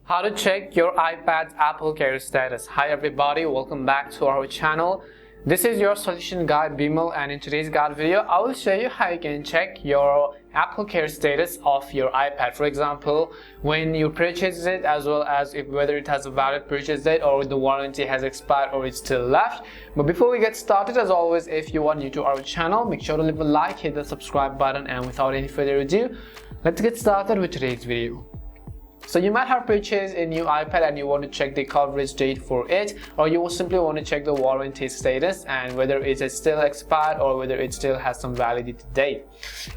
How to check your iPad's Apple Care status. Hi everybody, welcome back to our channel. This is your solution guide Bimal, and in today's guide video I will show you how you can check your Apple Care status of your iPad. For example, when you purchase it, as well as whether it has a valid purchase date or the warranty has expired or it's still left. But before we get started, as always, if you are new to our channel, make sure to leave a like, hit the subscribe button, and without any further ado, let's get started with today's video. So you might have purchased a new iPad and you want to check the coverage date for it, or you will simply want to check the warranty status and whether it is still expired or whether it still has some validity date.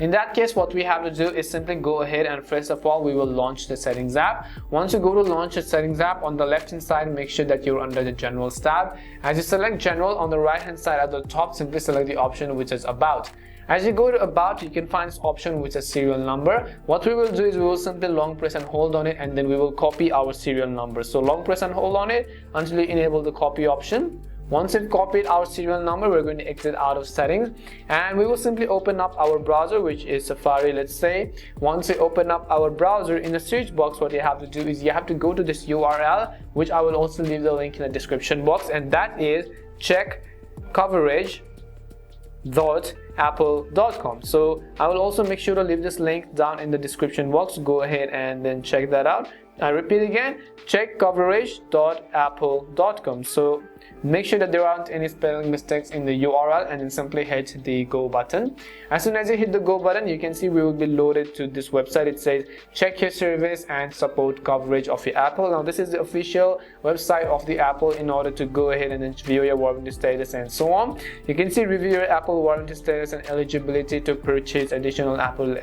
In that case, what we have to do is simply go ahead and first of all we will launch the settings app. Once you go to launch the settings app, on the left hand side make sure that you're under the general tab. As you select general, on the right hand side at the top simply select the option which is about. As you go to about, you can find this option which is serial number. What we will do is we will simply long press and hold on it, and then we will copy our serial number. So long press and hold on it until you enable the copy option. Once you've copied our serial number, we're going to exit out of settings and we will simply open up our browser, which is Safari, let's say. Once you open up our browser, in the search box what you have to do is you have to go to this URL, which I will also leave the link in the description box, and that is checkcoverage.apple.com. So I will also make sure to leave this link down in the description box. Go ahead and then check that out. I repeat again, checkcoverage.apple.com. So make sure that there aren't any spelling mistakes in the URL and then simply hit the go button. As soon as you hit the go button, you can see we will be loaded to this website. It says check your service and support coverage of your Apple. Now this is the official website of the Apple in order to go ahead and then view your warranty status and so on. You can see review your Apple warranty status and eligibility to purchase additional Apple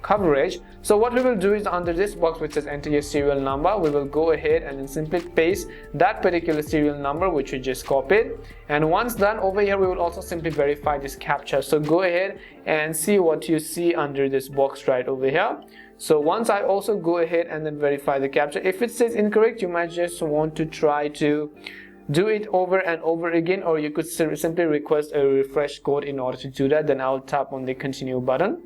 coverage. So what we will do is under this box which says enter your serial number, we will go ahead and then simply paste that particular serial number which we just copied, and once done, over here we will also simply verify this captcha. So go ahead and see what you see under this box right over here. So once I also go ahead and then verify the captcha, if it says incorrect, you might just want to try to do it over and over again, or you could simply request a refresh code in order to do that. Then I'll tap on the continue button.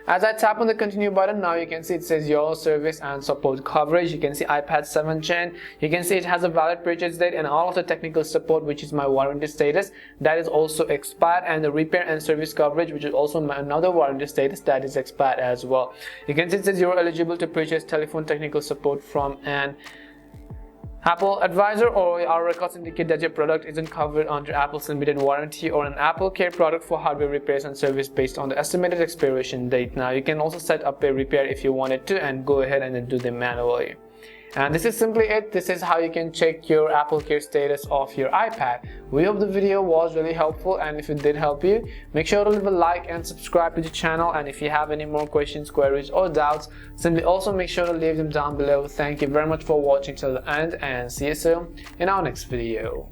As I tap on the continue button, now you can see it says your service and support coverage. You can see iPad 7th Gen. You can see it has a valid purchase date, and all of the technical support, which is my warranty status, that is also expired, and the repair and service coverage, which is also another warranty status, that is expired as well. You can see it says you're eligible to purchase telephone technical support from an Apple advisor, or our records indicate that your product isn't covered under Apple's limited warranty or an Apple Care product for hardware repairs and service based on the estimated expiration date. Now you can also set up a repair if you wanted to and go ahead and then do them manually. And this is simply it. This is how you can check your Apple Care status of your iPad. We hope the video was really helpful, and if it did help you, make sure to leave a like and subscribe to the channel. And if you have any more questions, queries, or doubts, simply also make sure to leave them down below. Thank you very much for watching till the end, and see you soon in our next video.